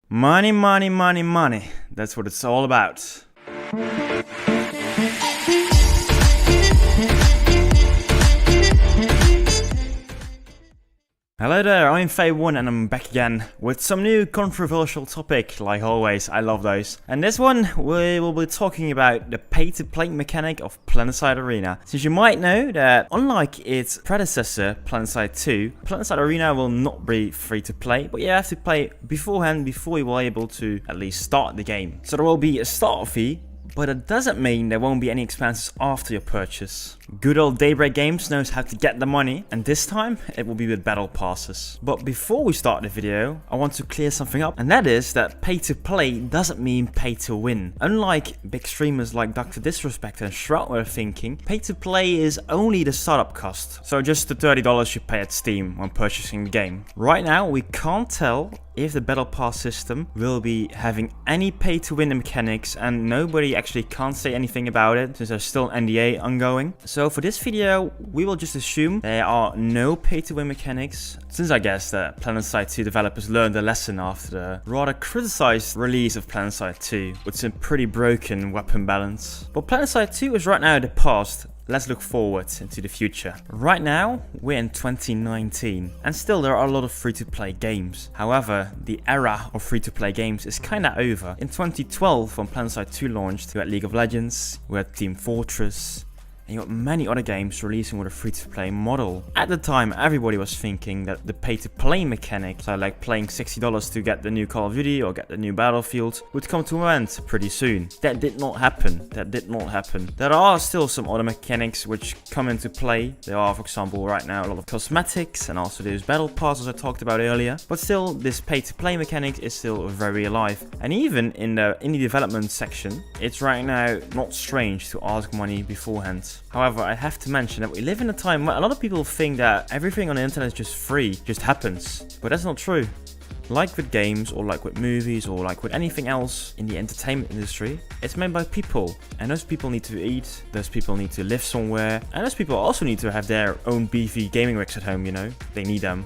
Money, money, money, money. That's what it's all about. Hello there, I'm F2P and I'm back again with some new controversial topic. Like always, I love those. And this one, we will be talking about the pay-to-play mechanic of Planetside Arena. Since you might know that unlike its predecessor, Planetside 2, Planetside Arena will not be free to play, but you have to play beforehand before you are able to at least start the game. So there will be a starter fee, but it doesn't mean there won't be any expenses after your purchase. Good old Daybreak Games knows how to get the money, and this time it will be with battle passes. But before we start the video, I want to clear something up, and that is that pay to play doesn't mean pay to win. Unlike big streamers like Dr. Disrespect and Shroud were thinking, pay to play is only the startup cost. So just the $30 you pay at Steam when purchasing the game. Right now we can't tell if the battle pass system will be having any pay to win mechanics, and nobody actually can't say anything about it since there's still an NDA ongoing. So for this video we will just assume there are no pay to win mechanics, since I guess that Planetside 2 developers learned a lesson after the rather criticized release of Planetside 2 with some pretty broken weapon balance. But Planetside 2 is right now in the past. Let's look forward into the future. Right now, we're in 2019, and still there are a lot of free-to-play games. However, the era of free-to-play games is kinda over. In 2012, when Planetside 2 launched, we had League of Legends, we had Team Fortress, and you got many other games releasing with a free-to-play model. At the time, everybody was thinking that the pay-to-play mechanic, so like paying $60 to get the new Call of Duty or get the new Battlefield, would come to an end pretty soon. That did not happen. There are still some other mechanics which come into play. There are, for example, right now a lot of cosmetics and also those battle passes I talked about earlier. But still, this pay-to-play mechanic is still very alive. And even in the indie development section, it's right now not strange to ask money beforehand. However, I have to mention that we live in a time where a lot of people think that everything on the internet is just free, just happens. But that's not true. Like with games, or like with movies, or like with anything else in the entertainment industry, it's made by people. And those people need to eat, those people need to live somewhere, and those people also need to have their own beefy gaming rigs at home, you know? They need them.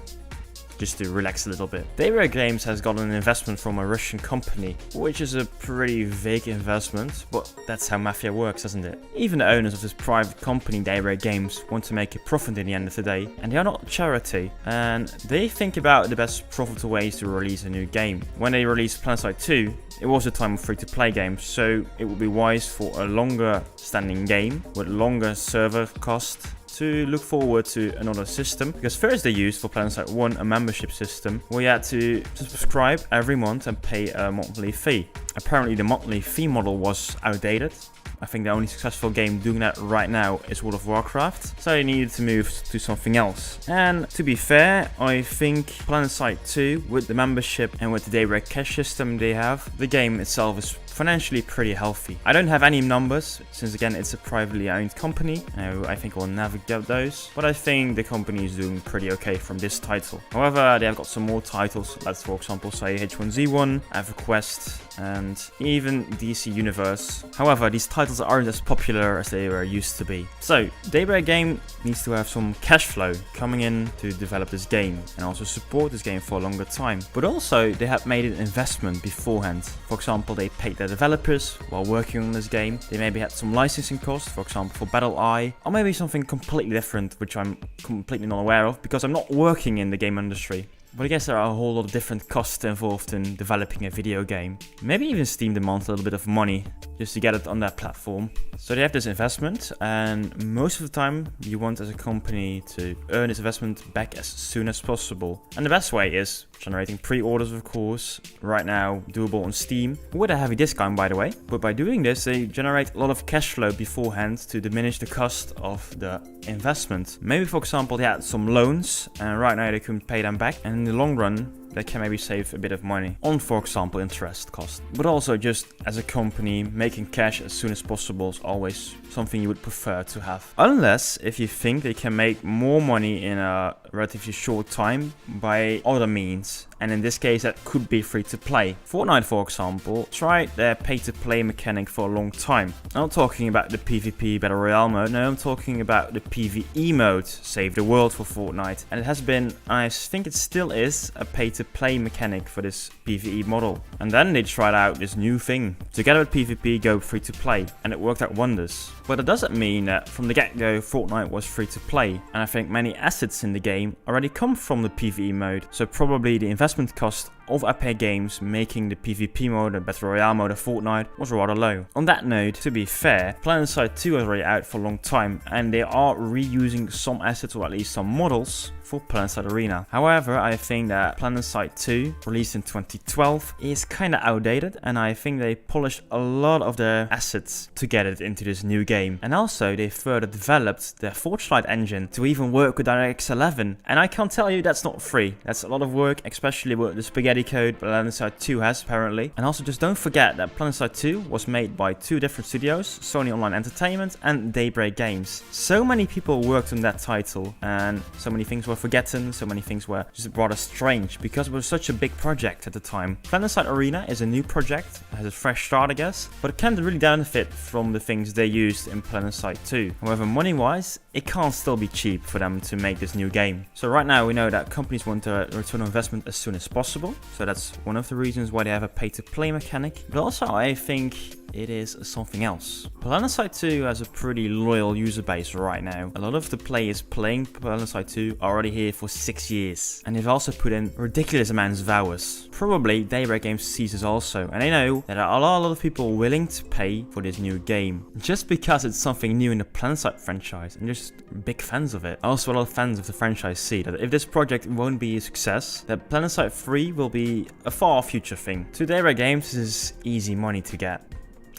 Just to relax a little bit. Daybreak Games has gotten an investment from a Russian company, which is a pretty vague investment, but that's how mafia works, isn't it? Even the owners of this private company, Daybreak Games, want to make a profit in the end of the day, and they are not a charity, and they think about the best profitable ways to release a new game. When they released Planetside 2, it was a time of free-to-play games, so it would be wise for a longer standing game with longer server cost to look forward to another system, because first they used for Planetside 1 a membership system where you had to subscribe every month and pay a monthly fee. Apparently the monthly fee model was outdated. I think the only successful game doing that right now is World of Warcraft, so they needed to move to something else. And to be fair, I think Planetside 2, with the membership and with the Daybreak cash system they have, the game itself is financially pretty healthy. I don't have any numbers, since again it's a privately owned company. I think we'll never get those, but I think the company is doing pretty okay from this title. However, they have got some more titles. Let's for example say H1Z1, EverQuest, and even DC Universe. However, these titles aren't as popular as they were used to be. So Daybreak Game needs to have some cash flow coming in to develop this game and also support this game for a longer time. But also they have made an investment beforehand. For example, they paid their developers while working on this game. They maybe had some licensing costs, for example for Battle Eye, or maybe something completely different which I'm completely not aware of because I'm not working in the game industry. But I guess there are a whole lot of different costs involved in developing a video game. Maybe even Steam demands a little bit of money just to get it on their platform. So they have this investment, and most of the time you want as a company to earn this investment back as soon as possible. And the best way is generating pre-orders, of course, right now doable on Steam, with a heavy discount by the way. But by doing this, they generate a lot of cash flow beforehand to diminish the cost of the investment. Maybe for example they had some loans, and right now they couldn't pay them back, and in the long run they can maybe save a bit of money on, for example, interest cost. But also just as a company, making cash as soon as possible is always something you would prefer to have. Unless if you think they can make more money in a a relatively short time by other means. And in this case, that could be free to play. Fortnite, for example, tried their pay to play mechanic for a long time. I'm not talking about the PvP Battle Royale mode, no, I'm talking about the PvE mode, Save the World for Fortnite. And it has been, I think it still is, a pay to play mechanic for this PvE model. And then they tried out this new thing. Together with PvP, go free to play. And it worked out wonders. But it doesn't mean that from the get-go, Fortnite was free to play. And I think many assets in the game already come from the PvE mode. So probably the investment cost of Epic Games making the PvP mode and Battle Royale mode of Fortnite was rather low. On that note, to be fair, Planetside 2 is already out for a long time and they are reusing some assets or at least some models for Planetside Arena. However, I think that Planetside 2, released in 2012, is kinda outdated and I think they polished a lot of the assets to get it into this new game. And also, they further developed their Fortnite engine to even work with DirectX 11. And I can't tell you that's not free. That's a lot of work, especially with the spaghetti code Planetside 2 has apparently. And also just don't forget that Planetside 2 was made by two different studios, Sony Online Entertainment and Daybreak Games. So many people worked on that title and so many things were forgotten, so many things were just rather strange because it was such a big project at the time. Planetside Arena is a new project, it has a fresh start I guess, but it can really benefit from the things they used in Planetside 2. However, money wise, it can't still be cheap for them to make this new game. So right now we know that companies want a return on investment as soon as possible. So that's one of the reasons why they have a pay-to-play mechanic. But also I think it is something else. Planetside 2 has a pretty loyal user base right now. A lot of the players playing Planetside 2 are already here for 6 years. And they've also put in ridiculous amounts of hours. Probably Daybreak Games sees this also. And they know that there are a lot of people willing to pay for this new game. Just because it's something new in the Planetside franchise. And just big fans of it. Also a lot of fans of the franchise see that if this project won't be a success, that Planetside 3 will be a far future thing. To Daybreak Games, this is easy money to get.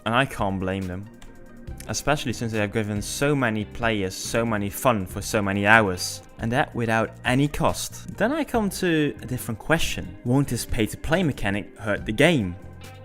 And I can't blame them. Especially since they have given so many players so many fun for so many hours. And that without any cost. Then I come to a different question. Won't this pay-to-play mechanic hurt the game?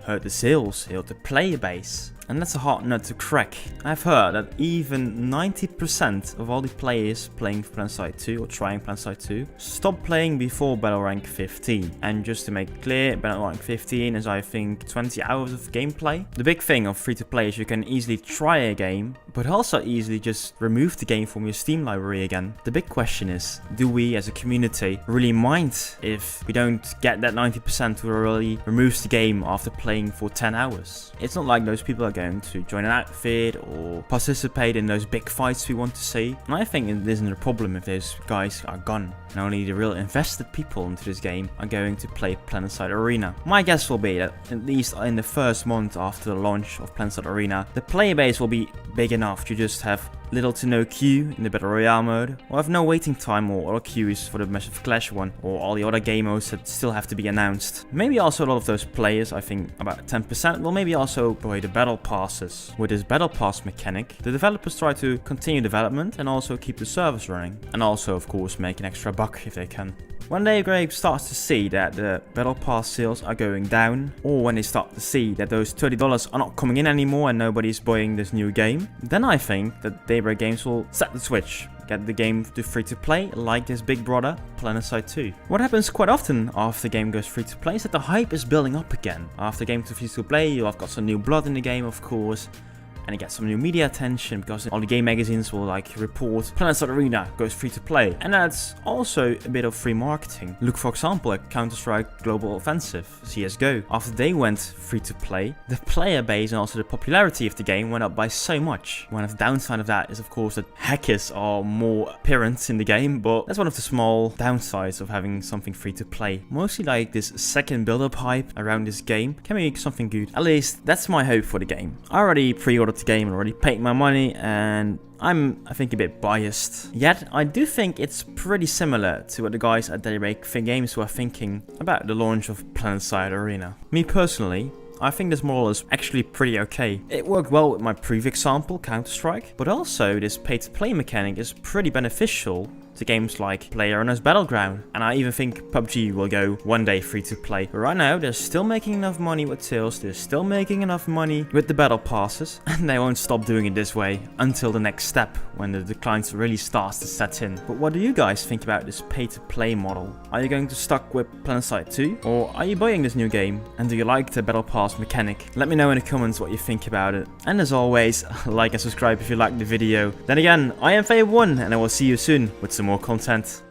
Hurt the sales? Hurt the player base? And that's a hard nut to crack. I've heard that even 90% of all the players playing Planetside 2 or trying Planetside 2 stop playing before Battle Rank 15. And just to make it clear, Battle Rank 15 is I think 20 hours of gameplay. The big thing of free to play is you can easily try a game, but also easily just remove the game from your Steam library again. The big question is, do we as a community really mind if we don't get that 90% who really removes the game after playing for 10 hours? It's not like those people are going to join an outfit or participate in those big fights we want to see. And I think it isn't a problem if those guys are gone. And only the real invested people into this game are going to play Planetside Arena. My guess will be that at least in the first month after the launch of Planetside Arena, the player base will be big enough to just have little to no queue in the Battle Royale mode, or have no waiting time or other queues for the Massive Clash one, or all the other game modes that still have to be announced. Maybe also a lot of those players, I think about 10%, will maybe also buy the Battle Passes. With this Battle Pass mechanic, the developers try to continue development and also keep the service running. And also, of course, make an extra buck if they can. When Daybreak starts to see that the Battle Pass sales are going down, or when they start to see that those $30 are not coming in anymore and nobody's buying this new game, then I think that Daybreak Games will set the switch, get the game to free to play like this big brother, Planetside 2. What happens quite often after the game goes free to play is that the hype is building up again. After the game goes free to play, you'll have got some new blood in the game, of course. And it gets some new media attention because all the game magazines will like report Planetside Arena goes free to play. And that's also a bit of free marketing. Look for example at Counter-Strike Global Offensive, CSGO. After they went free to play, the player base and also the popularity of the game went up by so much. One of the downside of that is of course that hackers are more apparent in the game, but that's one of the small downsides of having something free to play. Mostly like this second build-up hype around this game can make something good. At least that's my hope for the game. I already pre-ordered the game and already paid my money, and I think a bit biased. Yet I do think it's pretty similar to what the guys at Daybreak Games were thinking about the launch of Planetside Arena. Me personally, I think this model is actually pretty okay. It worked well with my previous example, Counter-Strike, but also this pay-to-play mechanic is pretty beneficial to games like PlayerUnknown's Battleground, and I even think PUBG will go one day free to play. But right now, they're still making enough money with sales, they're still making enough money with the battle passes, and they won't stop doing it this way until the next step, when the declines really starts to set in. But what do you guys think about this pay-to-play model? Are you going to stuck with Planetside 2, or are you buying this new game, and do you like the battle pass mechanic? Let me know in the comments what you think about it. And as always, like and subscribe if you liked the video. Then again, I am F1, and I will see you soon with some more content.